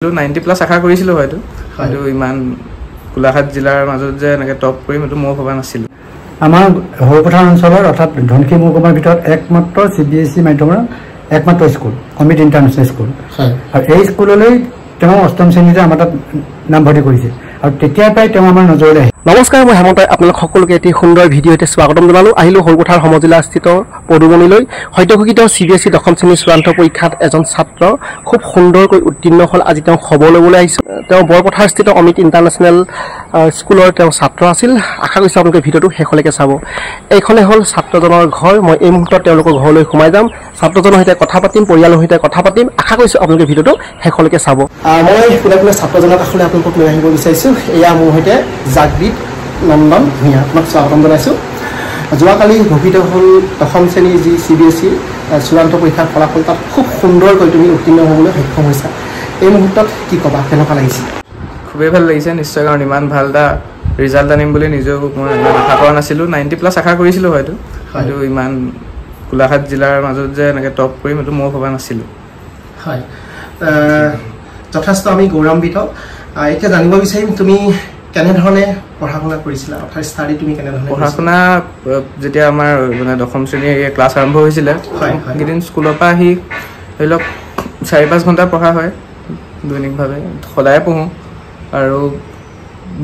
90+ আশা কৰিছিলো হয়তো কিন্তু ইমান গোলাঘাট জিলাৰ মাজত যে এনেকৈ টপ কৰিম এইটো মই ভবা নাছিলো। আমাৰ হৰপথাৰ অঞ্চলৰ অৰ্থাৎ ধনকি মহকুমাৰ ভিতৰত একমাত্ৰ CBSE মাধ্যমৰ একমাত্ৰ স্কুল অমিত ইণ্টাৰনেশ্যনেল স্কুল আৰু এই স্কুললৈ তেওঁ অষ্টম শ্ৰেণীতে আমাৰ তাত নামভৰ্তি কৰিছে আৰু তেতিয়াৰ পৰাই তেওঁ আমাৰ নজৰলৈ আহে। নমস্কাৰ, মই হেমন্তই আপোনালোক সকলোকে এটি সুন্দৰ ভিডিঅ'তে স্বাগতম জনালোঁ। আহিলোঁ হৰপথাৰ সমজিলাস্থিত পদুমণিলৈ। সদ্য ঘোষিত CBSE দশম শ্ৰেণীৰ চূড়ান্ত পৰীক্ষাত এজন ছাত্ৰ খুব সুন্দৰকৈ উত্তীৰ্ণ হ'ল। আজি তেওঁ খবৰ ল'বলৈ আহিছোঁ। তেওঁ বৰপথাৰস্থিত অমিত ইণ্টাৰনেশ্যনেল স্কুলৰ তেওঁ ছাত্ৰ আছিল। আশা কৰিছোঁ আপোনালোকে ভিডিঅ'টো শেষলৈকে চাব। এইখনে হ'ল ছাত্ৰজনৰ ঘৰ। মই এই মুহূৰ্তত তেওঁলোকৰ ঘৰলৈ সোমাই যাম, ছাত্ৰজনৰ সৈতে কথা পাতিম, পৰিয়ালৰ সৈতে কথা পাতিম। আশা কৰিছোঁ আপোনালোকে ভিডিঅ'টো শেষলৈকে চাব। মই কোনে কোনে ছাত্ৰজনৰ কাষলৈ আপোনালোকক লৈ আহিব বিচাৰিছোঁ। এয়া মোৰ সৈতে জাগৃত নন্দন ভূঞা, আপোনাক স্বাগতম জনাইছোঁ। যোৱাকালি ঘোষিত হ'ল দশম শ্ৰেণীৰ যি CBSE চূড়ান্ত পৰীক্ষাৰ ফলাফল, তাত খুব সুন্দৰকৈ তুমি উত্তীৰ্ণ হ'বলৈ সক্ষম হৈছা। এই মুহূৰ্তত কি ক'বা, কেনেকুৱা লাগিছে? খুবেই ভাল লাগিছে নিশ্চয়, কাৰণ ইমান ভাল এটা ৰিজাল্ট আনিম বুলি নিজেও মই আশা কৰা নাছিলোঁ। 90+ আশা কৰিছিলোঁ হয়তো কিন্তু ইমান গোলাঘাট জিলাৰ মাজত যে এনেকৈ টপ কৰিম এইটো মই ভবা নাছিলোঁ। হয়, যথেষ্ট আমি গৌৰৱান্বিত। এতিয়া জানিব বিচাৰিম তুমি কেনেধৰণে পঢ়া শুনা কৰিছিলা, অৰ্থাৎ ষ্টাডি তুমি কেনেধৰণে পঢ়া শুনা? যেতিয়া আমাৰ মানে দশম শ্ৰেণীৰ ক্লাছ আৰম্ভ হৈছিলে সেইকেইদিন স্কুলৰ পৰা আহি ধৰি লওক 4-5 ঘণ্টা পঢ়া হয় দৈনিকভাৱে, সদায় পঢ়োঁ আৰু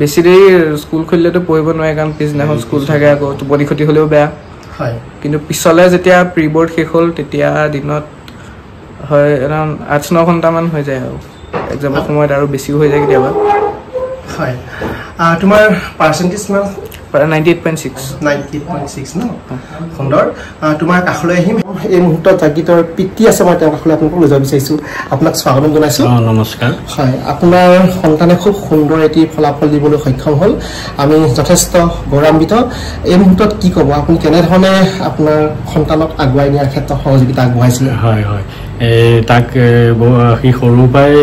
বেছি দেৰি স্কুল খুলিলেতো পঢ়িব নোৱাৰে, কাৰণ পিছদিনাখন স্কুল থাকে, আকৌ টোপনি ক্ষতি হ'লেও বেয়া হয়। কিন্তু পিছলৈ যেতিয়া প্ৰি বৰ্ড শেষ হ'ল তেতিয়া দিনত হয় এৰাউণ্ড 8-9 ঘণ্টামান হৈ যায় আৰু এক্সামৰ সময়ত আৰু বেছিও হৈ যায় কেতিয়াবা। হয়, তোমাৰ পাৰ্চেণ্টেজ কিমান? 98.6 ন? সুন্দৰ। তোমাৰ কাষলৈ আহিম। এই মুহূৰ্তত জাগৃতৰ পিতৃ আছে, মই তেওঁৰ কাষলৈ আপোনালোকক লৈ যাব বিচাৰিছোঁ। আপোনাক স্বাগতম জনাইছোঁ। নমস্কাৰ। হয়, আপোনাৰ সন্তানে খুব সুন্দৰ এটি ফলাফল দিবলৈ সক্ষম হ'ল, আমি যথেষ্ট গৌৰৱান্বিত। এই মুহূৰ্তত কি ক'ব, আপুনি কেনেধৰণে আপোনাৰ সন্তানক আগুৱাই নিয়াৰ ক্ষেত্ৰত সহযোগিতা আগবঢ়াইছিলে? হয় হয়, তাক সি সৰুৰ পৰাই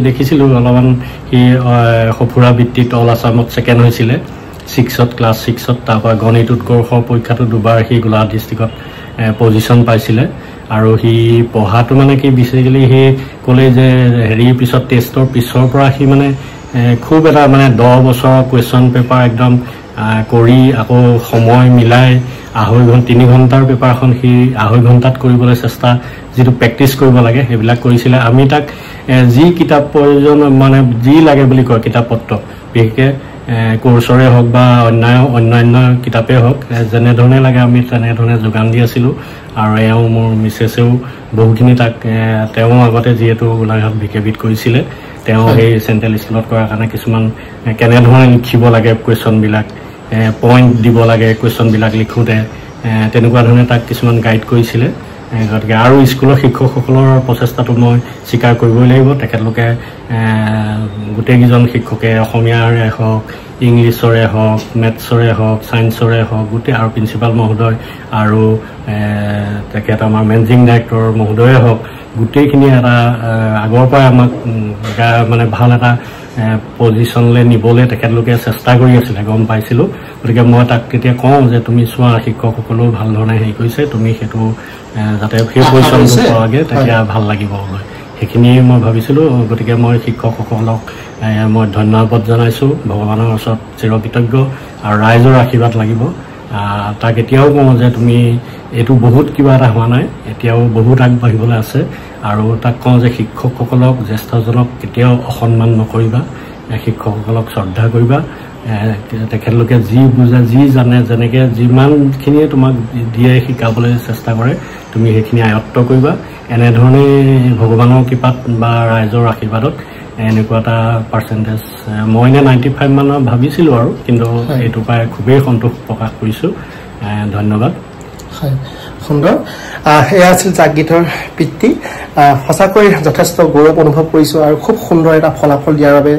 দেখিছিলোঁ অলপমান, সি সফুৰা ভিত্তিত অল আছামত ছেকেণ্ড হৈছিলে ক্লাছ 6ত। তাৰপৰা গণিত উৎকৰ্ষৰ পৰীক্ষাটো দুবাৰ সি গোলাঘাট ডিষ্ট্ৰিক্টত পজিশ্যন পাইছিলে। আৰু সি পঢ়াটো মানে কি বেচিকেলি সি ক'লে যে হেৰিৰ পিছত টেষ্টৰ পিছৰ পৰা সি মানে খুব এটা মানে 10 বছৰৰ কুৱেশ্যন পেপাৰ একদম কৰি আকৌ সময় মিলাই 3 ঘণ্টাৰ পেপাৰখন সি 2.5 ঘণ্টাত কৰিবলৈ চেষ্টা, যিটো প্ৰেক্টিচ কৰিব লাগে সেইবিলাক কৰিছিলে। আমি তাক যি কিতাপ প্ৰয়োজন মানে যি লাগে বুলি কয় কিতাপ পত্ৰ, বিশেষকৈ কোৰ্চৰে হওক বা অন্যান্য কিতাপেই হওক, যেনেধৰণে লাগে আমি তেনেধৰণে যোগান দি আছিলোঁ। আৰু এওঁ মোৰ মিছেছেও বহুখিনি তাক, তেওঁ আগতে যিহেতু গোলাঘাট VKBত কৰিছিলে, তেওঁ সেই চেণ্ট্ৰেল স্কুলত কৰাৰ কাৰণে কিছুমান কেনেধৰণে লিখিব লাগে কুৱেশ্যনবিলাক, পইণ্ট দিব লাগে কুৱেশ্যনবিলাক লিখোঁতে, তেনেকুৱা ধৰণে তাক কিছুমান গাইড কৰিছিলে। গতিকে আৰু স্কুলৰ শিক্ষকসকলৰ প্ৰচেষ্টাটো মই স্বীকাৰ কৰিবই লাগিব। তেখেতলোকে গোটেইকেইজন শিক্ষকে অসমীয়াৰে হওক, ইংলিছৰে হওক, মেথছৰে হওক, ছায়েন্সৰে হওক, গোটেই আৰু প্ৰিন্সিপাল মহোদয় আৰু তেখেত আমাৰ মেনেজিং ডাইৰেক্টৰ মহোদয়ে হওক, গোটেইখিনি এটা আগৰ পৰাই আমাক মানে ভাল এটা পজিশ্যনলৈ নিবলৈ তেখেতলোকে চেষ্টা কৰি আছিলে, গম পাইছিলোঁ। গতিকে মই তাক তেতিয়া কওঁ যে তুমি চোৱা শিক্ষকসকলেও ভাল ধৰণে হেৰি কৰিছে, তুমি সেইটো যাতে সেই পজিশ্যনটো পোৱাগৈ তেতিয়া ভাল লাগিব। সেইখিনি মই ভাবিছিলোঁ। গতিকে মই শিক্ষকসকলক মই ধন্যবাদ জনাইছোঁ, ভগৱানৰ ওচৰত চিৰকৃতজ্ঞ, আৰু ৰাইজৰ আশীৰ্বাদ লাগিব। তাক এতিয়াও কওঁ যে তুমি এইটো বহুত কিবা এটা হোৱা নাই, এতিয়াও বহুত আগবাঢ়িবলৈ আছে। আৰু তাক কওঁ যে শিক্ষকসকলক, জ্যেষ্ঠজনক কেতিয়াও অসন্মান নকৰিবা, শিক্ষকসকলক শ্ৰদ্ধা কৰিবা। তেখেতলোকে যি বুজে, যি জানে, যেনেকৈ যিমানখিনিয়ে তোমাক দিয়ে শিকাবলৈ চেষ্টা কৰে, তুমি সেইখিনি আয়ত্ব কৰিবা। এনেধৰণে ভগৱানৰ কৃপাত বা ৰাইজৰ আশীৰ্বাদত এনেকুৱা এটা পাৰ্চেণ্টেজ, মই এনে 95 মানৰ ভাবিছিলোঁ আৰু, কিন্তু এইটো পাই খুবেই সন্তোষ প্ৰকাশ কৰিছোঁ। ধন্যবাদ। হয়, সুন্দৰ। এয়া আছিল জাগৃতৰ পিতৃ। সঁচাকৈ যথেষ্ট গৌৰৱ অনুভৱ কৰিছোঁ আৰু খুব সুন্দৰ এটা ফলাফল দিয়াৰ বাবে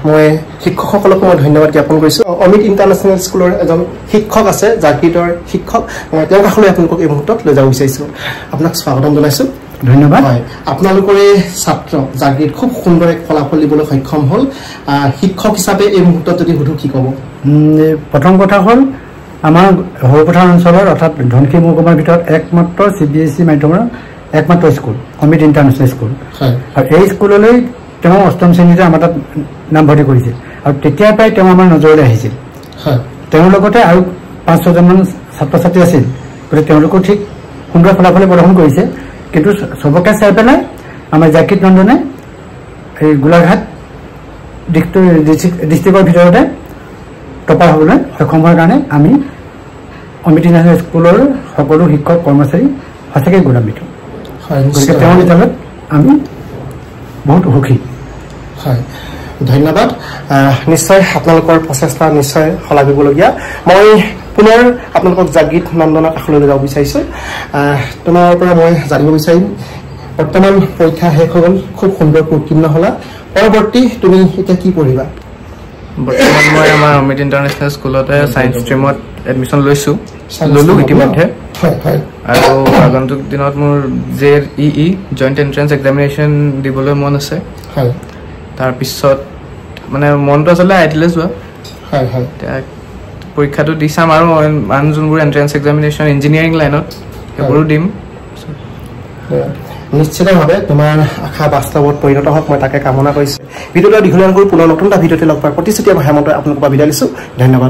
মই শিক্ষকসকলকো মই ধন্যবাদ জ্ঞাপন কৰিছোঁ। অমিত ইণ্টাৰনেশ্যনেল স্কুলৰ এজন শিক্ষক আছে, জাগৃতৰ শিক্ষক, তেওঁৰ কাষলৈ আপোনালোকক এই মুহূৰ্তত লৈ যাব বিচাৰিছোঁ। আপোনাক স্বাগতম জনাইছোঁ। ধন্যবাদ। হয়, আপোনালোকৰে ছাত্ৰ জাগৃত খুব সুন্দৰ এক ফলাফল দিবলৈ সক্ষম হ'ল। শিক্ষক হিচাপে এই মুহূৰ্তত যদি সুধো কি ক'ব? প্ৰথম কথা হ'ল আমাৰ হৰপথাৰ অঞ্চলৰ অৰ্থাৎ ধনকি মহকুমাৰ ভিতৰত একমাত্ৰ CBSE মাধ্যমৰ একমাত্ৰ স্কুল অমিত ইণ্টাৰনেশ্যনেল স্কুল। আৰু এই স্কুললৈ তেওঁ অষ্টম শ্ৰেণীতে আমাৰ তাত নামভৰ্তি কৰিছিল আৰু তেতিয়াৰ পৰাই তেওঁ আমাৰ নজৰলৈ আহিছিল তেওঁৰ লগতে আৰু 5-6জনমান ছাত্ৰ ছাত্ৰী আছিল গতিকে তেওঁলোকেও ঠিক সুন্দৰ ফলাফলে প্ৰদৰ্শন কৰিছে কিন্তু চবকে চাই পেলাই আমাৰ জাকিত নন্দনে এই গোলাঘাট ডিষ্ট্ৰিক্টৰ ভিতৰতে টপাৰ হ'বলৈ সক্ষম হোৱাৰ কাৰণে আমি অমৃত ইণ্টাৰনেশ্যনেল স্কুলৰ সকলো শিক্ষক কৰ্মচাৰী সঁচাকৈ গৌৰৱান্বিত গতিকে তেওঁৰ ৰিজাল্টত আমি বহুত সুখী হয় ধন্যবাদ নিশ্চয় আপোনালোকৰ প্ৰচেষ্টা নিশ্চয় শলাগিবলগীয়া মই পুনৰ আপোনালোকক জাগৃত নন্দনৰ কাষলৈ যাব বিচাৰিছোঁ তোমাৰ পৰা মই জানিব বিচাৰিম বৰ্তমান পৰীক্ষা শেষ হৈ গ'ল খুব সুন্দৰকৈ উত্তীৰ্ণ হ'লা পৰৱৰ্তী তুমি এতিয়া কি পঢ়িবা বৰ্তমান মই আমাৰ অমৃত ইণ্টাৰনেশ্যনেল স্কুলতে ছায়েন্স ষ্ট্ৰীমত এডমিশ্যন ল'লোঁ ইতিমধ্যে আৰু আগন্তুক দিনত মোৰ JEE জইণ্ট এণ্ট্ৰেঞ্চ এক্সামিনেশ্যন দিবলৈ মন আছে তাৰপিছত মানে মনটো আচলতে ITLS যোৱা পৰীক্ষাটো দি চাম আৰু আন যোনবোৰ এণ্ট্ৰেঞ্চ এক্সামিনেশ্যন ইঞ্জিনিয়াৰিং লাইনত সেইবোৰো দিম নিশ্চিতভাৱে তোমাৰ আশা বাস্তৱত পৰিণত হওক মই তাকে কামনা কৰিছোঁ ভিডিঅ'টো দীঘলীয়া নকৰোঁ পুনৰ নতুন এটা ভিডিঅ'তে লগ পোৱাৰ প্ৰতিশ্ৰুতি হেমন্তই আপোনালোকৰ পৰা বিদায় লৈছোঁ ধন্যবাদ